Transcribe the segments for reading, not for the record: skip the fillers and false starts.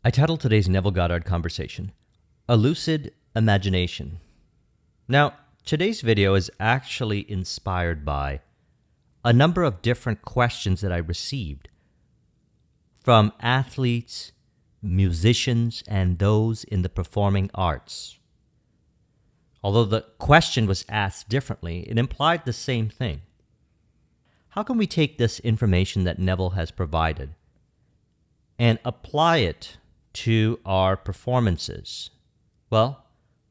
I titled today's Neville Goddard conversation, A Lucid Imagination. Now, today's video is actually inspired by a number of different questions that I received from athletes, musicians, and those in the performing arts. Although the question was asked differently, it implied the same thing. How can we take this information that Neville has provided and apply it to our performances? Well,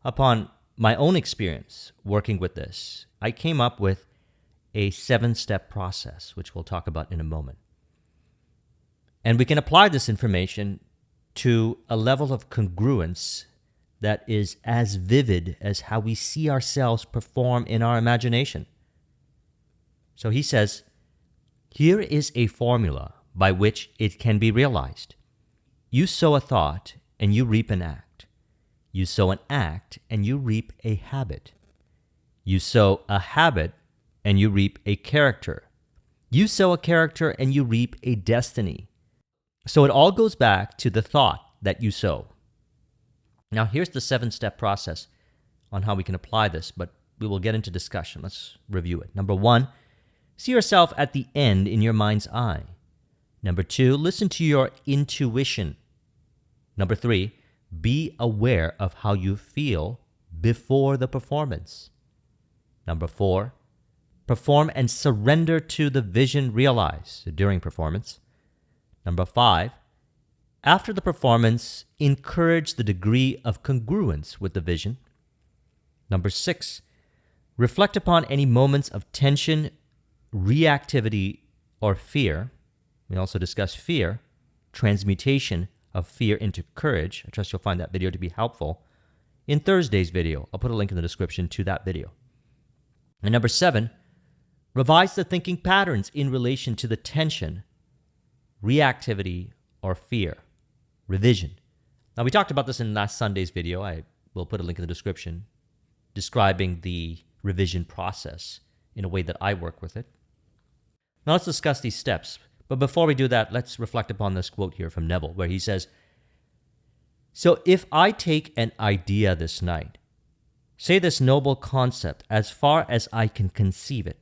upon my own experience working with this, I came up with a 7-step process, which we'll talk about in a moment. And we can apply this information to a level of congruence that is as vivid as how we see ourselves perform in our imagination. So he says, here is a formula by which it can be realized. You sow a thought and you reap an act. You sow an act and you reap a habit. You sow a habit and you reap a character. You sow a character and you reap a destiny. So it all goes back to the thought that you sow. Now here's the 7-step process on how we can apply this, but we will get into discussion. Let's review it. Number 1, see yourself at the end in your mind's eye. Number 2, listen to your intuition. Number 3, be aware of how you feel before the performance. Number 4, perform and surrender to the vision realized during performance. Number 5, after the performance, encourage the degree of congruence with the vision. Number 6, reflect upon any moments of tension, reactivity, or fear. We also discuss fear, transmutation of fear into courage. I trust you'll find that video to be helpful. In Thursday's video, I'll put a link in the description to that video. And number 7, revise the thinking patterns in relation to the tension, reactivity, or fear. Revision. Now, we talked about this in last Sunday's video. I will put a link in the description describing the revision process in a way that I work with it. Now, let's discuss these steps. But before we do that, let's reflect upon this quote here from Neville, where he says, "So if I take an idea this night, say this noble concept as far as I can conceive it,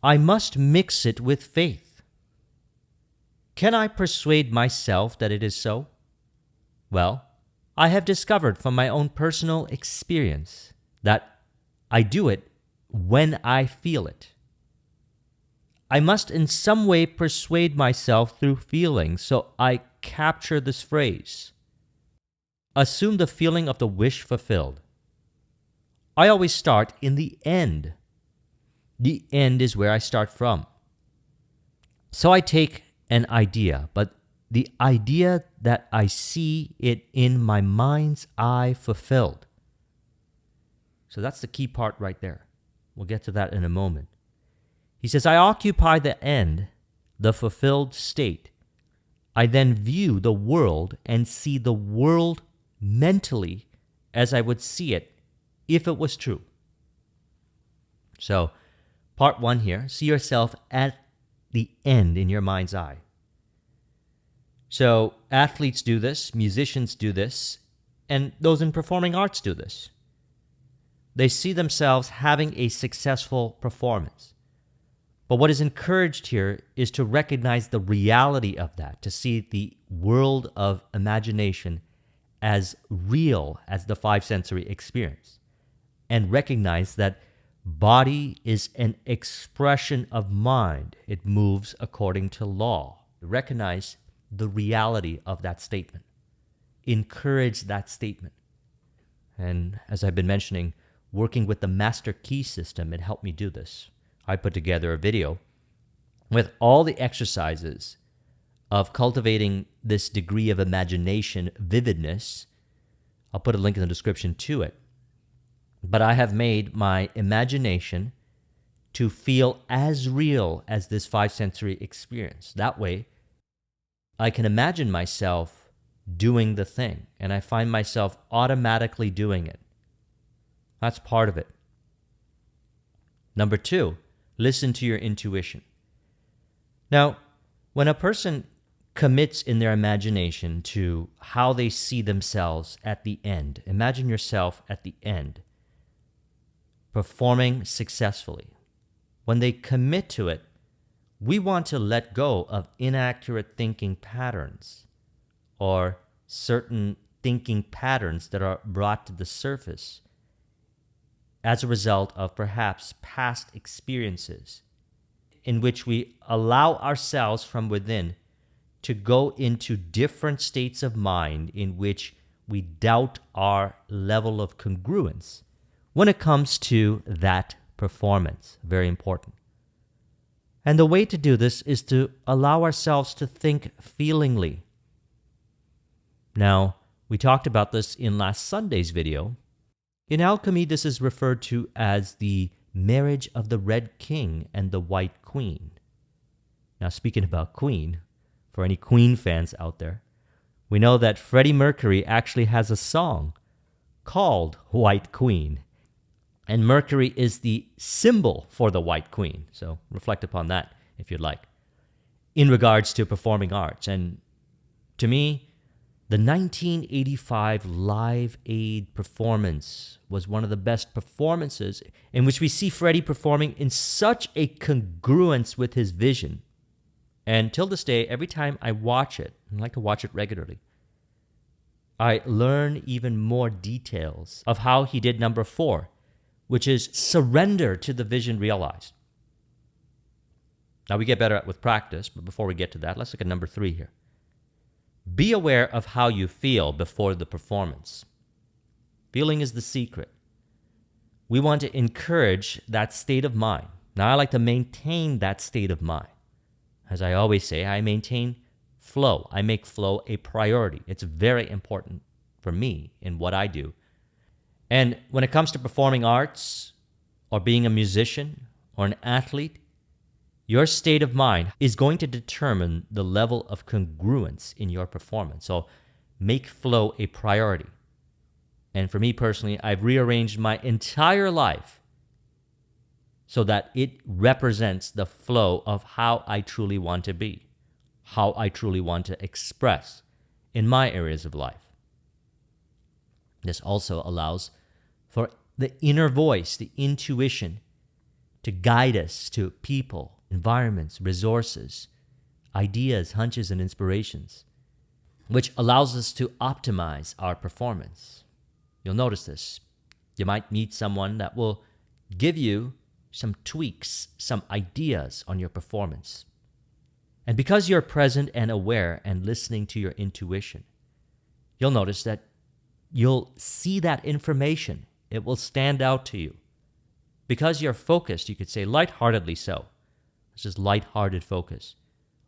I must mix it with faith. Can I persuade myself that it is so? Well, I have discovered from my own personal experience that I do it when I feel it. I must in some way persuade myself through feeling, so I capture this phrase. Assume the feeling of the wish fulfilled. I always start in the end. The end is where I start from. So I take an idea, but the idea that I see it in my mind's eye fulfilled." So that's the key part right there. We'll get to that in a moment. He says, I occupy the end, the fulfilled state. I then view the world and see the world mentally as I would see it if it was true. So, part 1 here, see yourself at the end in your mind's eye. So, athletes do this, musicians do this, and those in performing arts do this. They see themselves having a successful performance. But what is encouraged here is to recognize the reality of that, to see the world of imagination as real as the 5-sensory experience, and recognize that body is an expression of mind. It moves according to law. Recognize the reality of that statement. Encourage that statement. And as I've been mentioning, working with the Master Key system, it helped me do this. I put together a video with all the exercises of cultivating this degree of imagination, vividness. I'll put a link in the description to it. But I have made my imagination to feel as real as this 5-sensory experience. That way, I can imagine myself doing the thing, and I find myself automatically doing it. That's part of it. Number 2, listen to your intuition. Now, when a person commits in their imagination to how they see themselves at the end. Imagine yourself at the end, performing successfully. When they commit to it, we want to let go of inaccurate thinking patterns or certain thinking patterns that are brought to the surface as a result of perhaps past experiences in which we allow ourselves from within to go into different states of mind in which we doubt our level of congruence when it comes to that performance. Very important. And the way to do this is to allow ourselves to think feelingly. Now, we talked about this in last Sunday's video. In alchemy, this is referred to as the marriage of the Red King and the White Queen. Now, speaking about Queen, for any Queen fans out there, we know that Freddie Mercury actually has a song called White Queen. And Mercury is the symbol for the White Queen. So reflect upon that if you'd like. In regards to performing arts. And to me, the 1985 Live Aid performance was one of the best performances in which we see Freddie performing in such a congruence with his vision. And till this day, every time I watch it, I like to watch it regularly, I learn even more details of how he did number 4, which is surrender to the vision realized. Now, we get better at with practice, but before we get to that, let's look at number 3 here. Be aware of how you feel before the performance. Feeling is the secret. We want to encourage that state of mind. Now, I like to maintain that state of mind. As I always say, I maintain flow. I make flow a priority. It's very important for me in what I do. And when it comes to performing arts or being a musician or an athlete, your state of mind is going to determine the level of congruence in your performance. So make flow a priority. And for me personally, I've rearranged my entire life so that it represents the flow of how I truly want to be, how I truly want to express in my areas of life. This also allows for the inner voice, the intuition, to guide us to people, environments, resources, ideas, hunches, and inspirations, which allows us to optimize our performance. You'll notice this. You might meet someone that will give you some tweaks, some ideas on your performance. And because you're present and aware and listening to your intuition, you'll notice that you'll see that information. It will stand out to you. Because you're focused, you could say lightheartedly so. This is lighthearted focus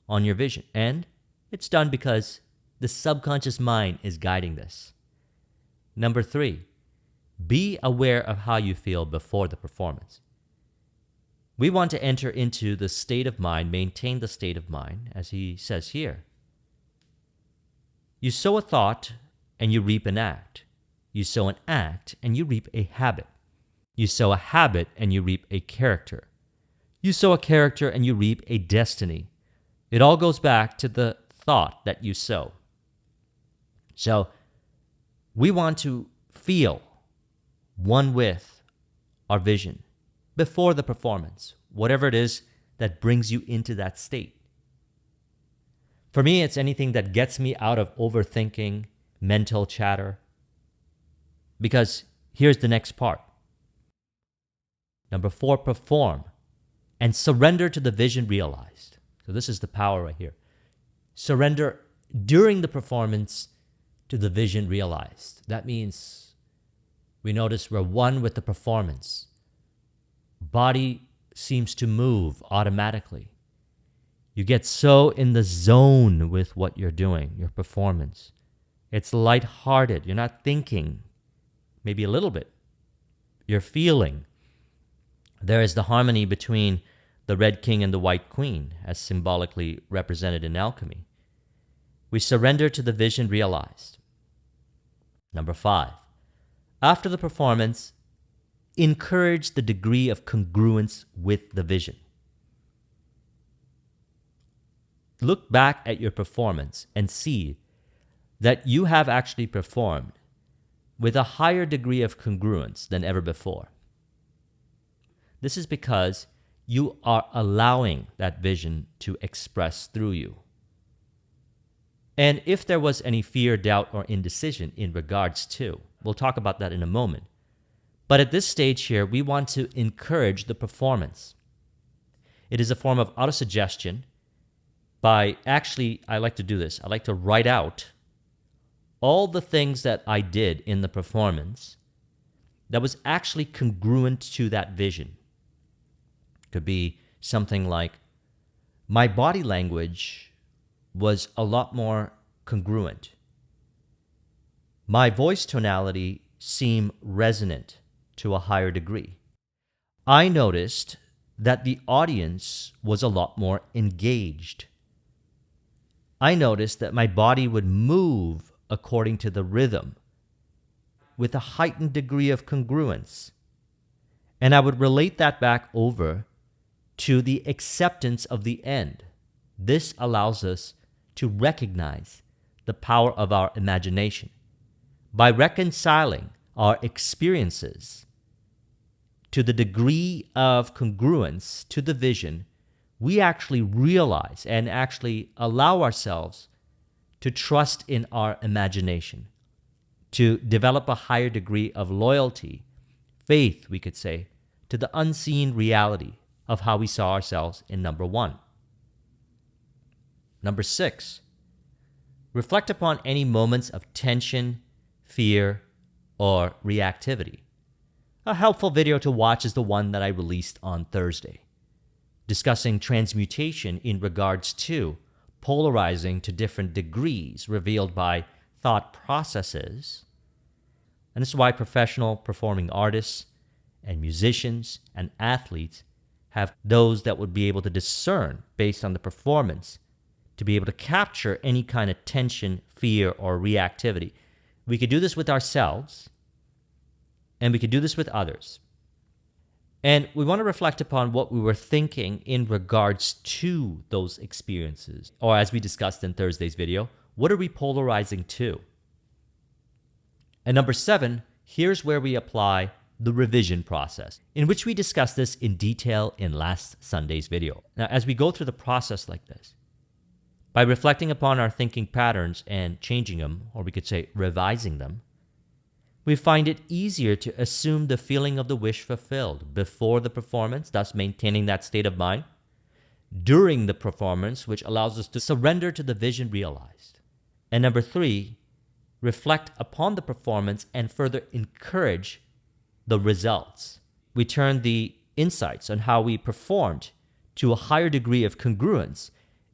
on your vision. And it's done because the subconscious mind is guiding this. Number 3, be aware of how you feel before the performance. We want to enter into the state of mind, maintain the state of mind, as he says here. You sow a thought and you reap an act. You sow an act and you reap a habit. You sow a habit and you reap a character. You sow a character and you reap a destiny. It all goes back to the thought that you sow. So we want to feel one with our vision before the performance, whatever it is that brings you into that state. For me, it's anything that gets me out of overthinking, mental chatter. Because here's the next part. Number 4, perform and surrender to the vision realized. So this is the power right here. Surrender during the performance to the vision realized. That means we notice we're one with the performance. Body seems to move automatically. You get so in the zone with what you're doing, your performance. It's lighthearted. You're not thinking, maybe a little bit. You're feeling. There is the harmony between the Red King and the White Queen, as symbolically represented in alchemy. We surrender to the vision realized. Number 5, after the performance, encourage the degree of congruence with the vision. look back at your performance and see that you have actually performed with a higher degree of congruence than ever before. This is because you are allowing that vision to express through you. And if there was any fear, doubt, or indecision in regards to, we'll talk about that in a moment. But at this stage here, we want to encourage the performance. It is a form of autosuggestion by I like to do this. I like to write out all the things that I did in the performance that was actually congruent to that vision. It could be something like, my body language was a lot more congruent. My voice tonality seemed resonant to a higher degree. I noticed that the audience was a lot more engaged. I noticed that my body would move according to the rhythm with a heightened degree of congruence. And I would relate that back over to the acceptance of the end. This allows us to recognize the power of our imagination. By reconciling our experiences to the degree of congruence to the vision, we actually realize and actually allow ourselves to trust in our imagination, to develop a higher degree of loyalty, faith, we could say, to the unseen reality of how we saw ourselves in number 1. Number 6, reflect upon any moments of tension, fear, or reactivity. A helpful video to watch is the one that I released on Thursday, discussing transmutation in regards to polarizing to different degrees revealed by thought processes. And this is why professional performing artists and musicians and athletes have those that would be able to discern based on the performance to be able to capture any kind of tension, fear, or reactivity. We could do this with ourselves, and we could do this with others. And we want to reflect upon what we were thinking in regards to those experiences. Or as we discussed in Thursday's video, what are we polarizing to? And number 7, here's where we apply the revision process, in which we discussed this in detail in last Sunday's video. Now, as we go through the process like this, by reflecting upon our thinking patterns and changing them, or we could say revising them, we find it easier to assume the feeling of the wish fulfilled before the performance, thus maintaining that state of mind, during the performance, which allows us to surrender to the vision realized. And number 3, reflect upon the performance and further encourage the results. We turn the insights on how we performed to a higher degree of congruence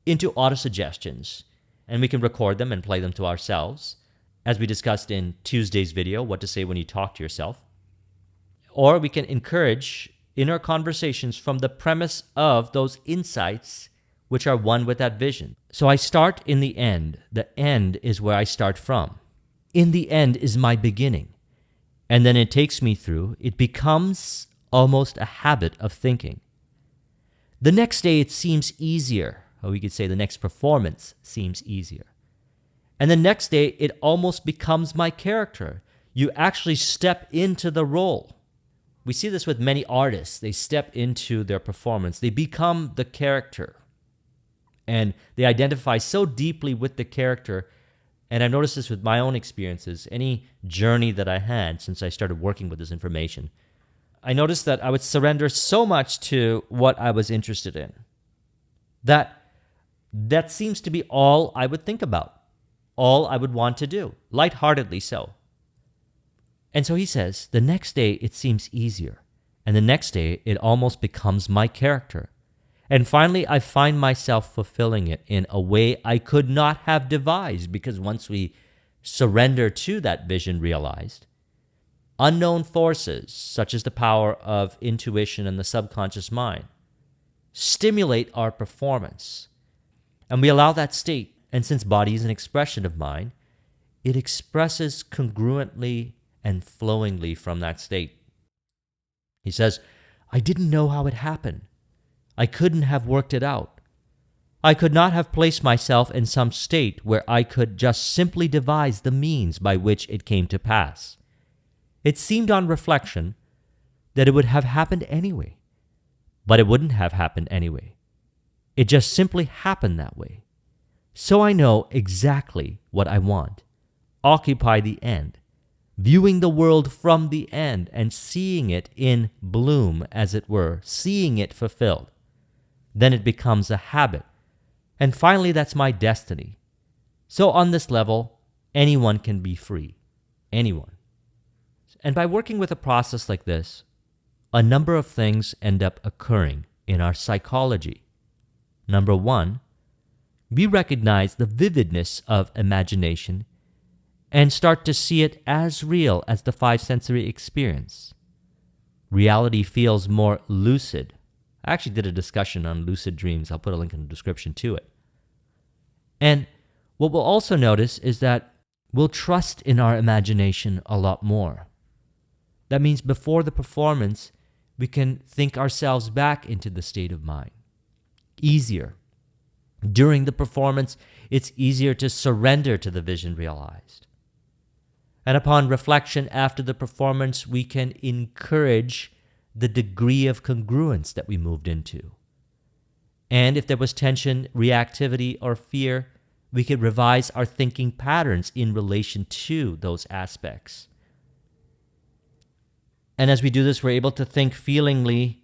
into autosuggestions, and we can record them and play them to ourselves, as we discussed in Tuesday's video, what to say when you talk to yourself. Or we can encourage inner conversations from the premise of those insights which are one with that vision. So I start in the end. The end is where I start from. In the end is my beginning. And then it takes me through. It becomes almost a habit of thinking. The next day it seems easier, or we could say the next performance seems easier. And the next day, it almost becomes my character. You actually step into the role. We see this with many artists. They step into their performance. They become the character. And they identify so deeply with the character. And I've noticed this with my own experiences, any journey that I had since I started working with this information. I noticed that I would surrender so much to what I was interested in. That seems to be all I would think about. All I would want to do, lightheartedly so. And so he says, the next day it seems easier, and the next day it almost becomes my character. And finally, I find myself fulfilling it in a way I could not have devised, because once we surrender to that vision realized, unknown forces, such as the power of intuition and the subconscious mind, stimulate our performance. And we allow that state. And since body is an expression of mind, it expresses congruently and flowingly from that state. He says, I didn't know how it happened. I couldn't have worked it out. I could not have placed myself in some state where I could just simply devise the means by which it came to pass. It seemed on reflection that it would have happened anyway, but it wouldn't have happened anyway. It just simply happened that way. So I know exactly what I want. Occupy the end, viewing the world from the end and seeing it in bloom, as it were, seeing it fulfilled. Then it becomes a habit. And finally, that's my destiny. So on this level, anyone can be free. Anyone. And by working with a process like this, a number of things end up occurring in our psychology. Number one, we recognize the vividness of imagination and start to see it as real as the five sensory experience. Reality feels more lucid. I actually did a discussion on lucid dreams. I'll put a link in the description to it. And what we'll also notice is that we'll trust in our imagination a lot more. That means before the performance, we can think ourselves back into the state of mind. Easier. During the performance, it's easier to surrender to the vision realized. And upon reflection after the performance, we can encourage the degree of congruence that we moved into. And if there was tension, reactivity, or fear, we could revise our thinking patterns in relation to those aspects. And as we do this, we're able to think feelingly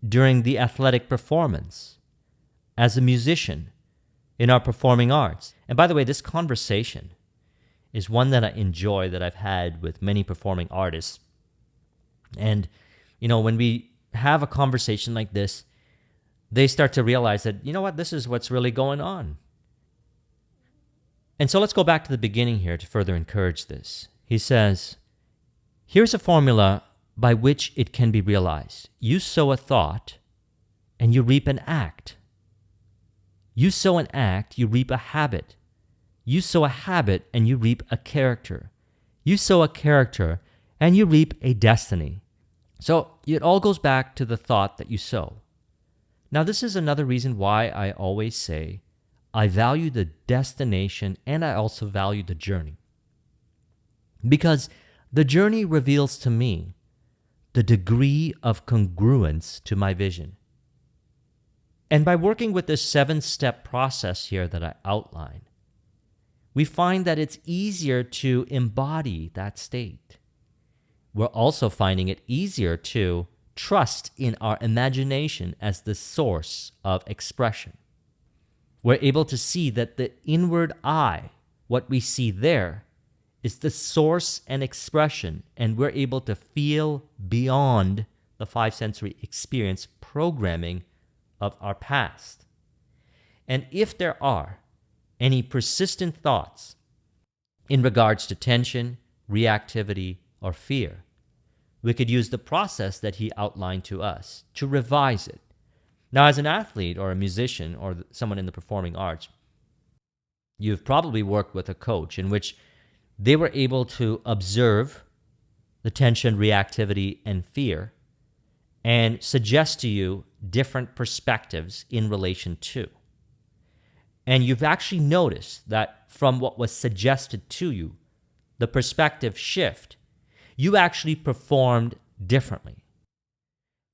during the athletic performance, as a musician, in our performing arts. And by the way, this conversation is one that I enjoy, that I've had with many performing artists. And, when we have a conversation like this, they start to realize that, this is what's really going on. And so let's go back to the beginning here to further encourage this. He says, here's a formula by which it can be realized. You sow a thought, and you reap an act. You sow an act, you reap a habit. You sow a habit, and you reap a character. You sow a character, and you reap a destiny. So it all goes back to the thought that you sow. Now, this is another reason why I always say I value the destination and I also value the journey. Because the journey reveals to me the degree of congruence to my vision. And by working with this 7-step process here that I outline, we find that it's easier to embody that state. We're also finding it easier to trust in our imagination as the source of expression. We're able to see that the inward eye, what we see there, is the source and expression, and we're able to feel beyond the five sensory experience programming of our past. And if there are any persistent thoughts in regards to tension, reactivity, or fear, we could use the process that he outlined to us to revise it. Now, as an athlete or a musician or someone in the performing arts, you've probably worked with a coach in which they were able to observe the tension, reactivity, and fear and suggest to you different perspectives in relation to. And you've actually noticed that from what was suggested to you, the perspective shift, you actually performed differently.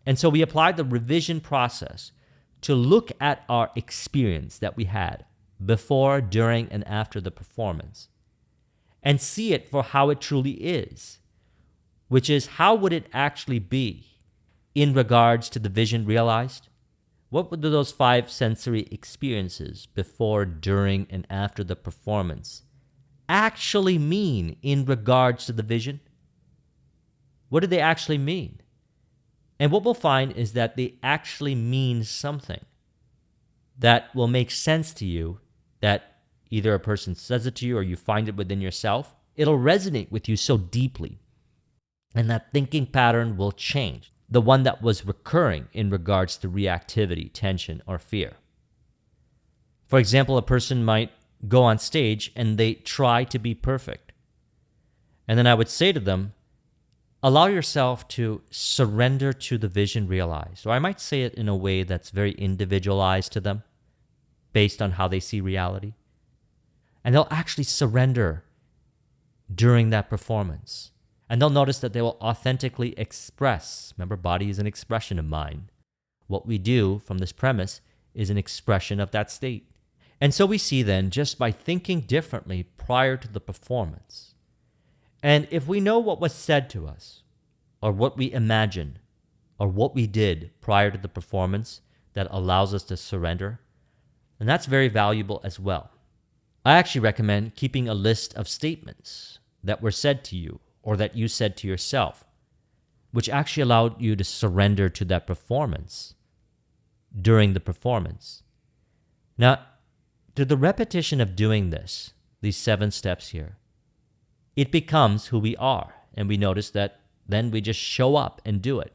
And so we applied the revision process to look at our experience that we had before, during, and after the performance and see it for how it truly is, which is how would it actually be in regards to the vision realized? What would those five sensory experiences before, during, and after the performance actually mean in regards to the vision? What do they actually mean? And what we'll find is that they actually mean something that will make sense to you, that either a person says it to you or you find it within yourself. It'll resonate with you so deeply. And that thinking pattern will change, the one that was recurring in regards to reactivity, tension, or fear. For example, a person might go on stage and they try to be perfect. And then I would say to them, allow yourself to surrender to the vision realized. Or I might say it in a way that's very individualized to them, based on how they see reality. And they'll actually surrender during that performance. And they'll notice that they will authentically express. Remember, body is an expression of mind. What we do from this premise is an expression of that state. And so we see then, just by thinking differently prior to the performance, and if we know what was said to us, or what we imagined, or what we did prior to the performance that allows us to surrender, then that's very valuable as well. I actually recommend keeping a list of statements that were said to you or that you said to yourself, which actually allowed you to surrender to that performance during the performance. Now, through the repetition of doing this, these 7 steps here, it becomes who we are, and we notice that then we just show up and do it.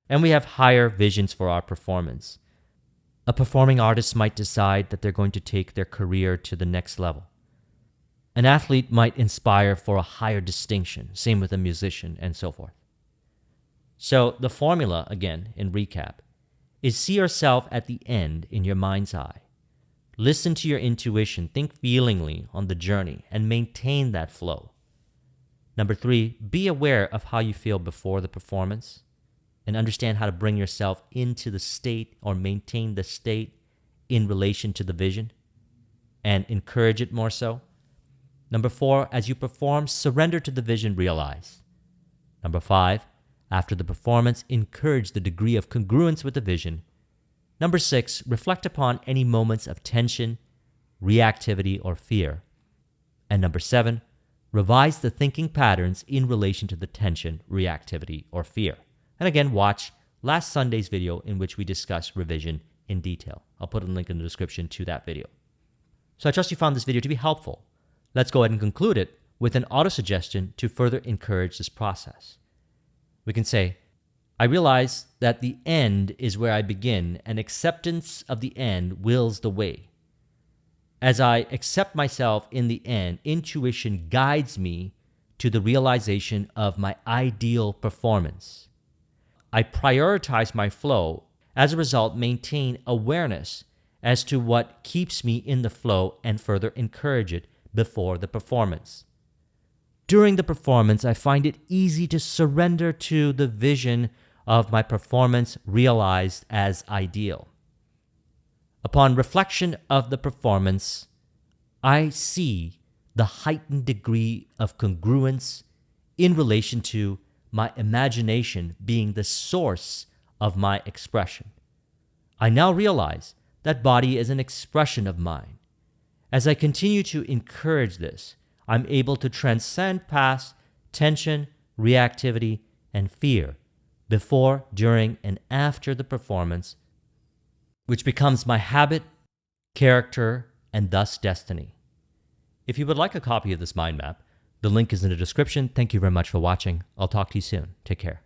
And we have higher visions for our performance. A performing artist might decide that they're going to take their career to the next level. An athlete might inspire for a higher distinction, same with a musician, and so forth. So the formula, again, in recap, is see yourself at the end in your mind's eye. Listen to your intuition, think feelingly on the journey, and maintain that flow. Number 3, be aware of how you feel before the performance and understand how to bring yourself into the state or maintain the state in relation to the vision and encourage it more so. Number 4, as you perform, surrender to the vision realized. Number 5, after the performance, encourage the degree of congruence with the vision. Number 6, reflect upon any moments of tension, reactivity, or fear. And number 7, revise the thinking patterns in relation to the tension, reactivity, or fear. And again, watch last Sunday's video in which we discuss revision in detail. I'll put a link in the description to that video. So I trust you found this video to be helpful. Let's go ahead and conclude it with an auto-suggestion to further encourage this process. We can say, I realize that the end is where I begin, and acceptance of the end wills the way. As I accept myself in the end, intuition guides me to the realization of my ideal performance. I prioritize my flow, as a result, maintain awareness as to what keeps me in the flow and further encourage it before the performance. During the performance, I find it easy to surrender to the vision of my performance realized as ideal. Upon reflection of the performance, I see the heightened degree of congruence in relation to my imagination being the source of my expression. I now realize that body is an expression of mine. As I continue to encourage this, I'm able to transcend past tension, reactivity, and fear before, during, and after the performance, which becomes my habit, character, and thus destiny. If you would like a copy of this mind map, the link is in the description. Thank you very much for watching. I'll talk to you soon. Take care.